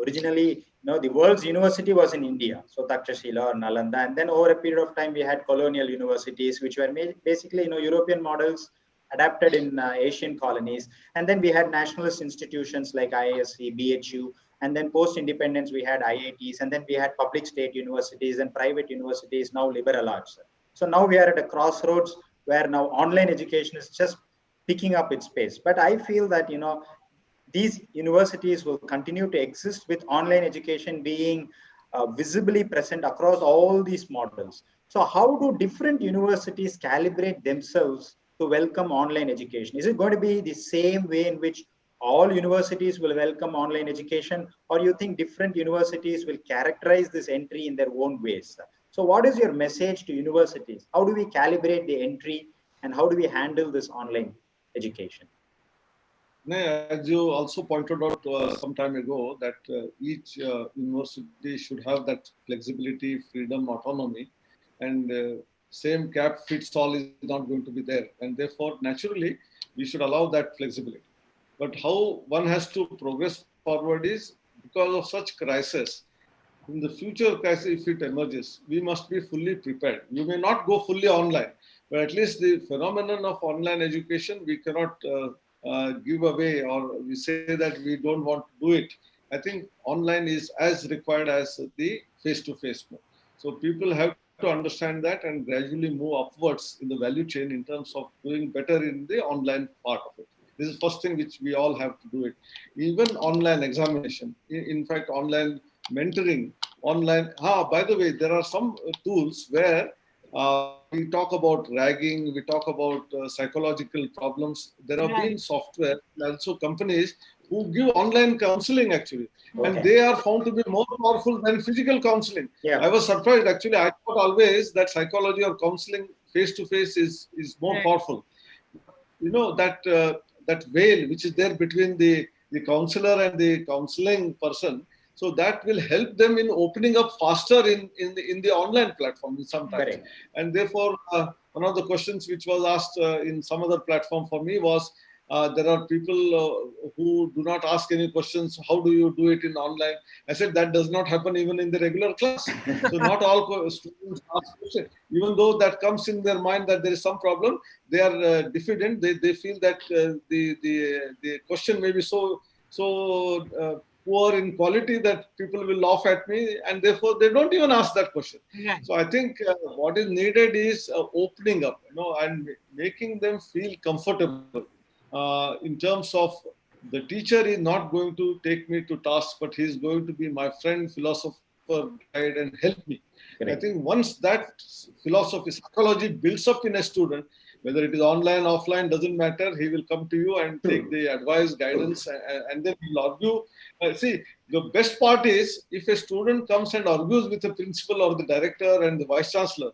Speaker 3: originally, the world's university was in India, so Takshashila or Nalanda, and then over a period of time we had colonial universities, which were basically European models adapted in Asian colonies, and then we had nationalist institutions like IISc, BHU, and then post-independence we had IITs, and then we had public state universities and private universities, now liberal arts. So now we are at a crossroads where now online education is just picking up its pace. But I feel that these universities will continue to exist with online education being visibly present across all these models. So how do different universities calibrate themselves to welcome online education? Is it going to be the same way in which all universities will welcome online education, or you think different universities will characterize this entry in their own ways? So what is your message to universities? How do we calibrate the entry, and how do we handle this online education?
Speaker 1: As you also pointed out some time ago, that each university should have that flexibility, freedom, autonomy, and same cap fits all is not going to be there. And therefore, naturally, we should allow that flexibility. But how one has to progress forward is because of such crisis. In the future crisis, if it emerges, we must be fully prepared. You may not go fully online, but at least the phenomenon of online education, we cannot give away, or we say that we don't want to do it. I think online is as required as the face-to-face mode. So people have to understand that and gradually move upwards in the value chain in terms of doing better in the online part of it. This is the first thing which we all have to do it. Even online examination, in fact, online mentoring, online. By the way, there are some tools where we talk about ragging, we talk about psychological problems. There have been software, also companies who give online counseling actually. And they are found to be more powerful than physical counseling. I was surprised actually. I thought always that psychology or counseling face-to-face is more powerful. That veil which is there between the counselor and the counseling person, so that will help them in opening up faster in the online platform sometimes. And therefore, one of the questions which was asked in some other platform for me was, there are people who do not ask any questions. How do you do it in online? I said that does not happen even in the regular class. So not all students ask questions. Even though that comes in their mind that there is some problem, they are diffident. They feel that the question may be so poor in quality that people will laugh at me, and therefore they don't even ask that question. So I think what is needed is opening up, and making them feel comfortable. In terms of the teacher is not going to take me to task, but he's going to be my friend, philosopher, guide, and help me. I think once that philosophy, psychology builds up in a student, whether it is online, offline, doesn't matter. He will come to you and take the advice, guidance, and then he'll argue. See, the best part is if a student comes and argues with the principal or the director and the vice chancellor,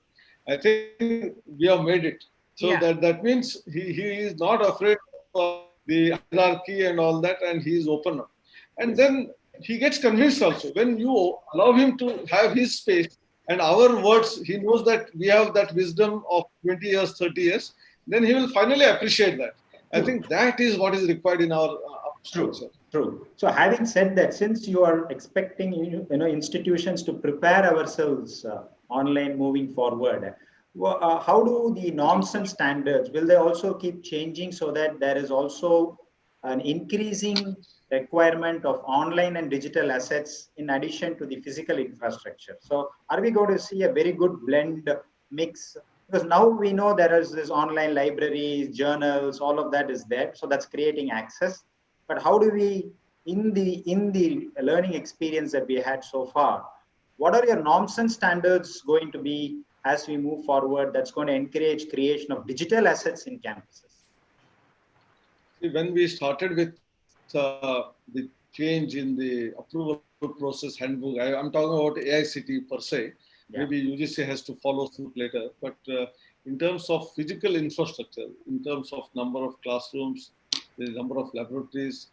Speaker 1: I think we have made it. So that means he is not afraid of the hierarchy and all that, and he is open up. And then he gets convinced also. When you allow him to have his space and our words, he knows that we have that wisdom of 20 years, 30 years, then he will finally appreciate that. I think that is what is required in our
Speaker 3: True, true. So having said that, since you are expecting institutions to prepare ourselves online moving forward, how do the norms and standards, will they also keep changing so that there is also an increasing requirement of online and digital assets in addition to the physical infrastructure? So are we going to see a very good blend mix? Because now we know there is this online libraries, journals, all of that is there. So that's creating access. But how do we, in the learning experience that we had so far, what are your norms and standards going to be as we move forward that's going to encourage creation of digital assets in campuses?
Speaker 1: When we started with the change in the approval process handbook, I'm talking about AICTE per se.
Speaker 3: Yeah.
Speaker 1: Maybe UGC has to follow suit later. But in terms of physical infrastructure, in terms of number of classrooms, the number of laboratories,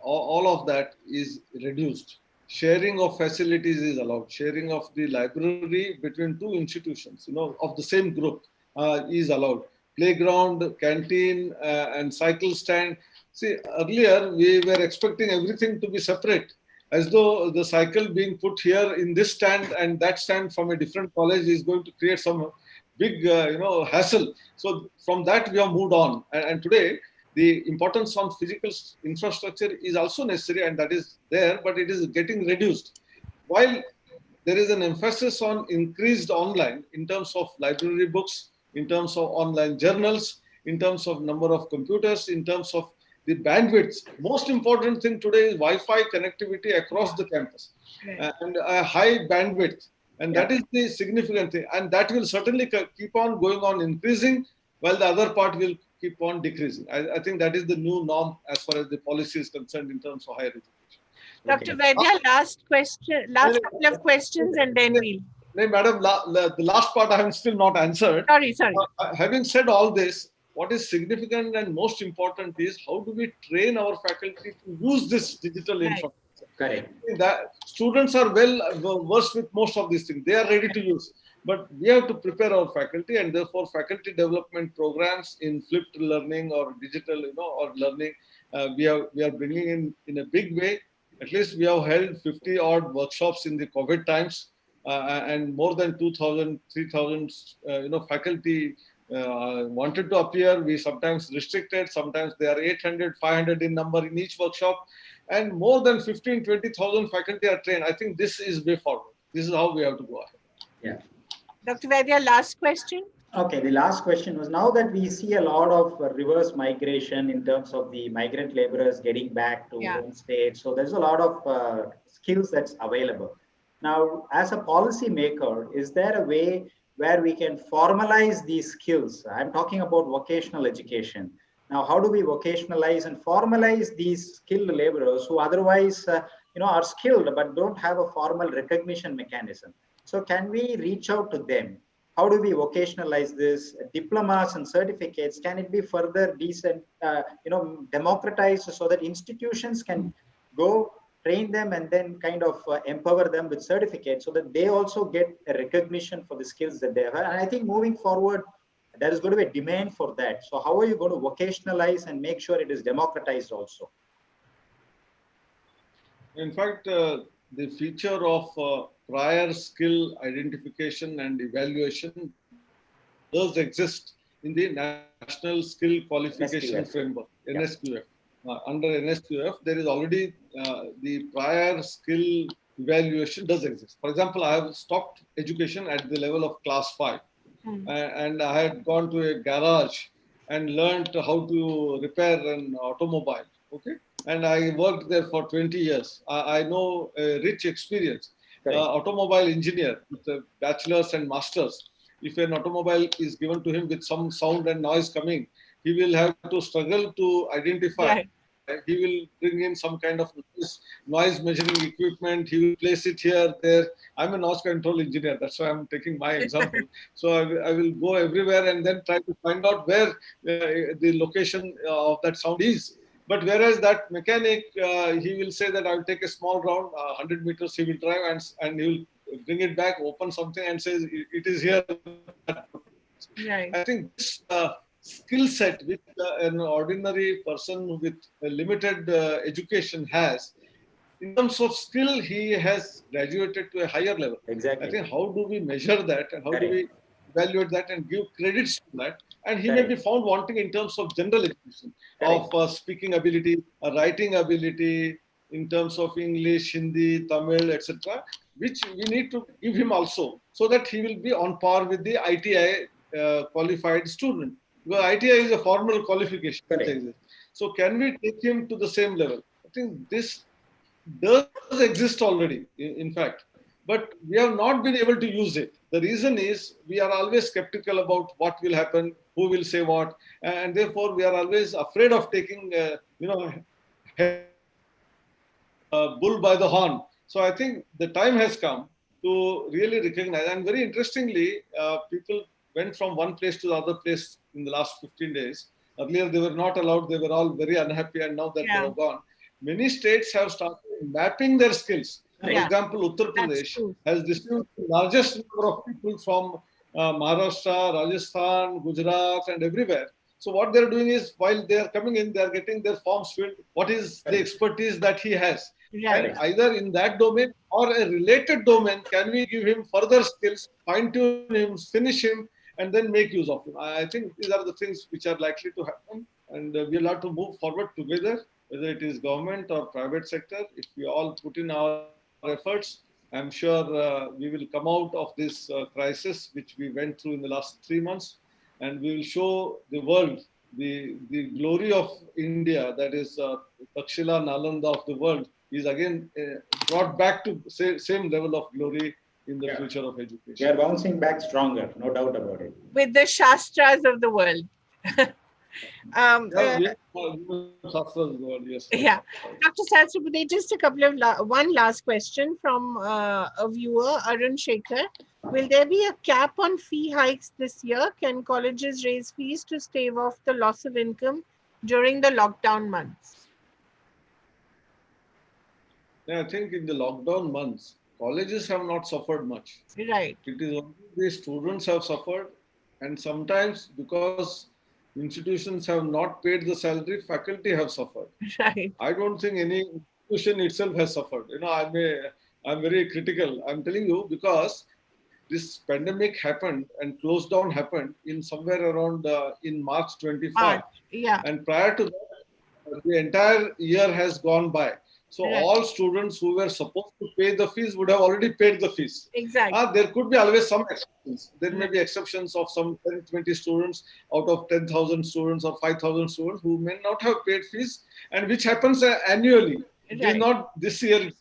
Speaker 1: all of that is reduced. Sharing of facilities is allowed. Sharing of the library between two institutions, of the same group is allowed. Playground, canteen, and cycle stand. See, earlier we were expecting everything to be separate, as though the cycle being put here in this stand and that stand from a different college is going to create some big, hassle. So from that we have moved on, and today the importance on physical infrastructure is also necessary, and that is there, but it is getting reduced. While there is an emphasis on increased online in terms of library books, in terms of online journals, in terms of number of computers, in terms of the bandwidth. Most important thing today is Wi-Fi connectivity across the campus, and a high bandwidth. And that is the significant thing. And that will certainly keep on going on increasing, while the other part will keep on decreasing. I think that is the new norm as far as the policy is concerned in terms of higher education.
Speaker 2: Dr. Vaidya, last couple of questions, and then we'll.
Speaker 1: No, madam, the last part I have still not answered.
Speaker 2: Sorry.
Speaker 1: Having said all this, what is significant and most important is how do we train our faculty to use this digital infrastructure?
Speaker 3: Correct.
Speaker 1: That students are well versed with most of these things. They are ready to use. But we have to prepare our faculty, and therefore faculty development programs in flipped learning or digital, or learning, we are bringing in a big way. At least we have held 50 odd workshops in the COVID times, and more than 2,000, 3,000, faculty wanted to appear. We sometimes restricted, sometimes they are 800, 500 in number in each workshop, and more than 15, 20,000 faculty are trained. I think this is way forward. This is how we have to go ahead.
Speaker 3: Yeah.
Speaker 2: Dr. Vaidya, last question.
Speaker 3: Okay, the last question was, now that we see a lot of reverse migration in terms of the migrant laborers getting back to home state, so there's a lot of skills that's available. Now, as a policy maker, is there a way where we can formalize these skills? I'm talking about vocational education. Now, how do we vocationalize and formalize these skilled laborers who otherwise, are skilled but don't have a formal recognition mechanism? So can we reach out to them? How do we vocationalize this? Diplomas and certificates, can it be further democratized so that institutions can go train them and then kind of empower them with certificates so that they also get a recognition for the skills that they have? And I think moving forward, there is going to be a demand for that. So how are you going to vocationalize and make sure it is democratized also?
Speaker 1: In fact, the feature of prior skill identification and evaluation does exist in the National Skill Qualification Framework, NSQF. Under NSQF, there is already the prior skill evaluation does exist. For example, I have stopped education at the level of class 5. And I had gone to a garage and learned how to repair an automobile. Okay. And I worked there for 20 years. I know a rich experience. Automobile engineer with a bachelor's and master's. If an automobile is given to him with some sound and noise coming, he will have to struggle to identify. Right. He will bring in some kind of noise measuring equipment. He will place it here, there. I'm a noise control engineer. That's why I'm taking my example. So I will go everywhere and then try to find out where the location of that sound is. But whereas that mechanic, he will say that I will take a small round, 100 meters he will drive and he will bring it back, open something and says, it is here.
Speaker 2: Right.
Speaker 1: I think this skill set which an ordinary person with a limited education has. In terms of skill, he has graduated to a higher level.
Speaker 3: Exactly.
Speaker 1: I think how do we measure that and how do
Speaker 3: Correct.
Speaker 1: we evaluate that and give credits to that? And he may
Speaker 3: Correct.
Speaker 1: be found wanting in terms of general education,
Speaker 3: Correct.
Speaker 1: of speaking ability, writing ability, in terms of English, Hindi, Tamil, etc., which we need to give him also, so that he will be on par with the ITI qualified student. Because ITI is a formal qualification.
Speaker 3: Correct.
Speaker 1: So can we take him to the same level? I think this does exist already, in fact, but we have not been able to use it. The reason is we are always skeptical about what will happen, who will say what, and therefore we are always afraid of taking, bull by the horn. So I think the time has come to really recognize. And very interestingly, people went from one place to the other place in the last 15 days. Earlier, they were not allowed. They were all very unhappy. And now that they have gone, many states have started mapping their skills. For example, Uttar Pradesh has received the largest number of people from Maharashtra, Rajasthan, Gujarat, and everywhere. So what they're doing is, while they are coming in, they are getting their forms filled. What is the expertise that he has? And either in that domain or a related domain, can we give him further skills, fine-tune him, finish him, and then make use of him? I think these are the things which are likely to happen. And we'll have to move forward together, whether it is government or private sector. If we all put in our efforts, I'm sure we will come out of this crisis, which we went through in the last 3 months, and we will show the world the glory of India, that is Takshila Nalanda of the world, is again brought back to same level of glory in the future of education.
Speaker 3: We are bouncing back stronger, no doubt about it.
Speaker 2: With the Shastras of the world.
Speaker 1: Yes.
Speaker 2: Yeah, Dr. Sahasrabudhe, just a couple of one last question from a viewer, Arun Shekhar. Will there be a cap on fee hikes this year? Can colleges raise fees to stave off the loss of income during the lockdown months?
Speaker 1: Yeah, I think in the lockdown months, colleges have not suffered much.
Speaker 2: Right.
Speaker 1: It is only the students have suffered, and sometimes because institutions have not paid the salary, faculty have suffered.
Speaker 2: Right.
Speaker 1: I don't think any institution itself has suffered. I'm very critical. I'm telling you, because this pandemic happened and close down happened in somewhere around in March 25. And prior to that, the entire year has gone by. So all students who were supposed to pay the fees would have already paid the fees.
Speaker 2: Exactly.
Speaker 1: There could be always some exceptions. There may be exceptions of some 10, 20 students out of 10,000 students or 5,000 students who may not have paid fees, and which happens annually. It is not this year.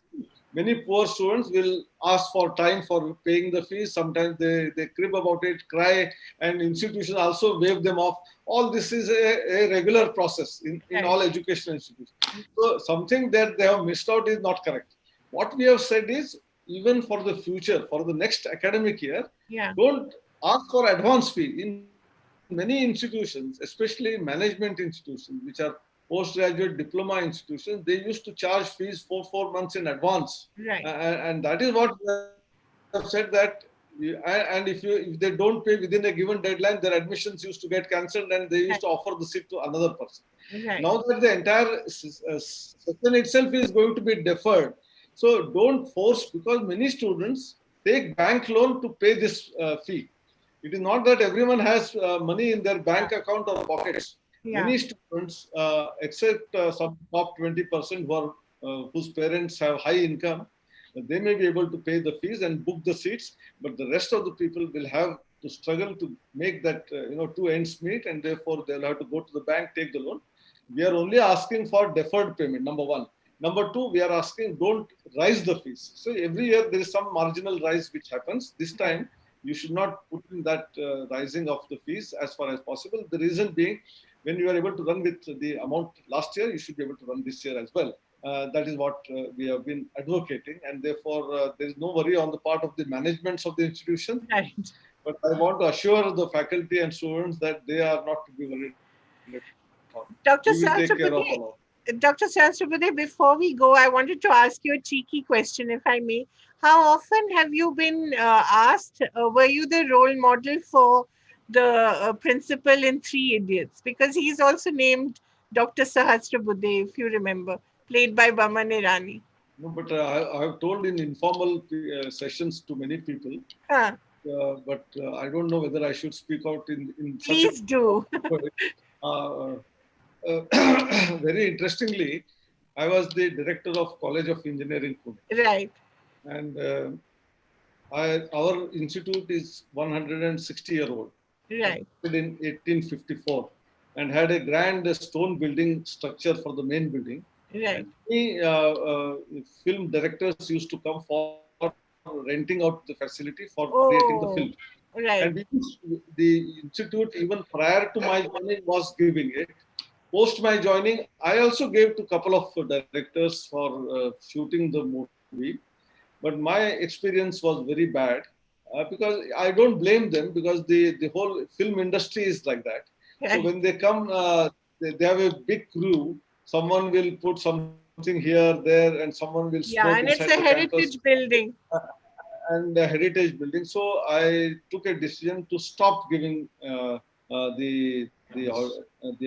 Speaker 1: Many poor students will ask for time for paying the fees. Sometimes they crib about it, cry, and institutions also waive them off. All this is a regular process in all educational institutions. So something that they have missed out is not correct. What we have said is, even for the future, for the next academic year, don't ask for advance fee. In many institutions, especially management institutions, which are postgraduate diploma institutions, they used to charge fees for 4 months in advance. And that is what we have said, that and if they don't pay within a given deadline, their admissions used to get cancelled and they used to offer the seat to another person. Now that the entire session itself is going to be deferred, so don't force, because many students take bank loan to pay this fee. It is not that everyone has money in their bank account or pockets. Many students, except some top 20% whose parents have high income, they may be able to pay the fees and book the seats, but the rest of the people will have to struggle to make that two ends meet, and therefore they'll have to go to the bank, take the loan. We are only asking for deferred payment, number one. Number two, we are asking, don't rise the fees. So every year there is some marginal rise which happens. This time you should not put in that rising of the fees as far as possible. The reason being, when you are able to run with the amount last year, you should be able to run this year as well. That is what we have been advocating, and therefore there is no worry on the part of the managements of the institution. But I want to assure the faculty and students that they are not to be worried.
Speaker 2: Dr. Sahasrabudhe, before we go, I wanted to ask you a cheeky question, if I may. How often have you been asked, were you the role model for the principal in Three Idiots, because he's also named Dr. Sahasrabudhe, if you remember, played by Baman Irani.
Speaker 1: No, but I have told in informal sessions to many people,
Speaker 2: Huh.
Speaker 1: but I don't know whether I should speak out in such
Speaker 2: Please do.
Speaker 1: uh, very interestingly, I was the director of College of Engineering, Pune.
Speaker 2: Right.
Speaker 1: And our institute is 160-year-old.
Speaker 2: Right.
Speaker 1: In 1854, and had a grand stone building structure for the main building.
Speaker 2: Right.
Speaker 1: Many film directors used to come for renting out the facility for creating the film.
Speaker 2: Oh,
Speaker 1: And
Speaker 2: right.
Speaker 1: the institute, even prior to my joining, was giving it. Post my joining, I also gave to a couple of directors for shooting the movie. But my experience was very bad because I don't blame them, because the whole film industry is like that. So
Speaker 2: Right.
Speaker 1: when they come, they have a big crew. Someone will put something here, there, and someone will smoke
Speaker 2: Yeah,
Speaker 1: inside
Speaker 2: and
Speaker 1: the
Speaker 2: it's a
Speaker 1: campus.
Speaker 2: heritage building.
Speaker 1: And a heritage building. So I took a decision to stop giving the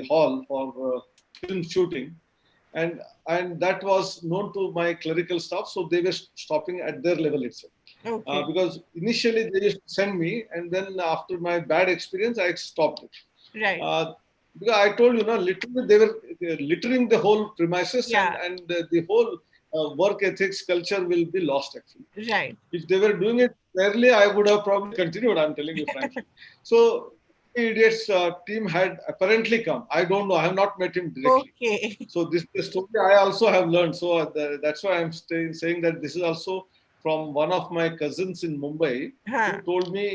Speaker 1: hall for film shooting, and that was known to my clerical staff. So they were stopping at their level itself.
Speaker 2: Okay.
Speaker 1: Because initially they used to send me, and then after my bad experience, I stopped it.
Speaker 2: Right.
Speaker 1: Because I told you, literally they were littering the whole premises,
Speaker 2: Yeah.
Speaker 1: and the whole work ethics culture will be lost actually.
Speaker 2: Right.
Speaker 1: If they were doing it fairly, I would have probably continued. I'm telling you frankly. So, Idiots team had apparently come. I don't know. I have not met him directly.
Speaker 2: Okay.
Speaker 1: So this the story I also have learned. So that's why I'm saying that this is also from one of my cousins in Mumbai,
Speaker 2: Huh.
Speaker 1: who told me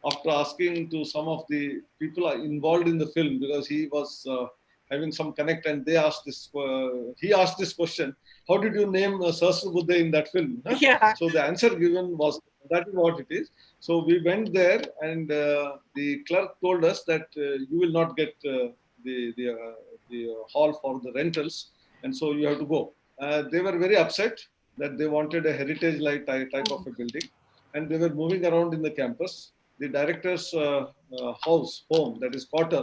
Speaker 1: after asking to some of the people involved in the film, because he was having some connect, and they asked this. He asked this question: how did you name Sahasrabudhe in that film?
Speaker 2: Yeah.
Speaker 1: So the answer given was, that is what it is. So we went there, and the clerk told us that you will not get the hall for the rentals, and so you have to go. They were very upset that they wanted a heritage-like type of a building, and they were moving around in the campus. The director's home, that is quarter,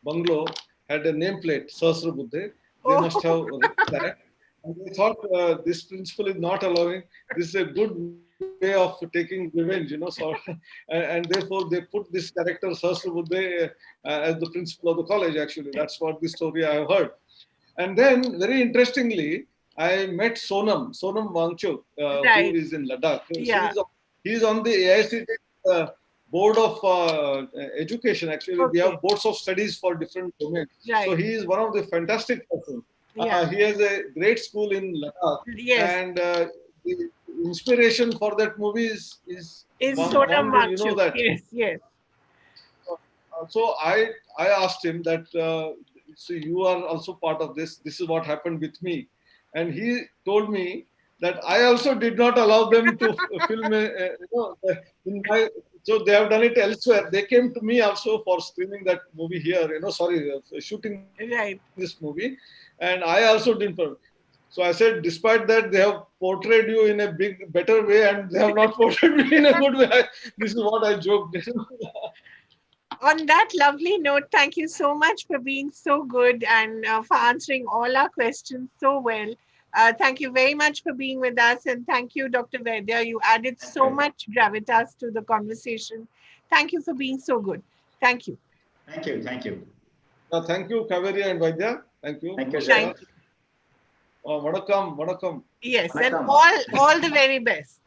Speaker 1: bungalow, had a nameplate, Sahasrabudhe. They
Speaker 2: Oh.
Speaker 1: must have written that. And they thought this principal is not allowing, this is a good way of taking revenge, So, and therefore they put this character, Sahasrabudhe, as the principal of the college, actually. That's what the story I have heard. And then, very interestingly, I met Sonam Wangchuk, who
Speaker 2: Right.
Speaker 1: is in Ladakh.
Speaker 2: Yeah.
Speaker 1: He's on the AICTE board of education. Actually, we
Speaker 2: Okay.
Speaker 1: have boards of studies for different domains.
Speaker 2: Right.
Speaker 1: So he is one of the fantastic persons.
Speaker 2: Yeah.
Speaker 1: He has a great school in Ladakh,
Speaker 2: Yes.
Speaker 1: and the inspiration for that movie is
Speaker 2: Sonam
Speaker 1: one, you know
Speaker 2: Wangchuk.
Speaker 1: that.
Speaker 2: Yes. Yes.
Speaker 1: So I asked him that, so you are also part of this. This is what happened with me, and he told me that I also did not allow them to film. In my, so they have done it elsewhere. They came to me also for screening that movie here. Shooting
Speaker 2: Right.
Speaker 1: this movie, and I also didn't. So I said, despite that, they have portrayed you in a better way, and they have not portrayed me in a good way. This is what I joked.
Speaker 2: On that lovely note, thank you so much for being so good and for answering all our questions so well. Thank you very much for being with us. And thank you, Dr. Vaidya. You added so much gravitas to the conversation. Thank you for being so good. Thank you.
Speaker 3: Thank you. Thank you.
Speaker 1: Thank you, Kaveree and Vaidya. Thank you.
Speaker 3: Thank you, sir.
Speaker 2: Thank you.
Speaker 1: Vanakkam, vanakkam.
Speaker 2: Yes, and
Speaker 3: Vanakkam.
Speaker 2: all the very best.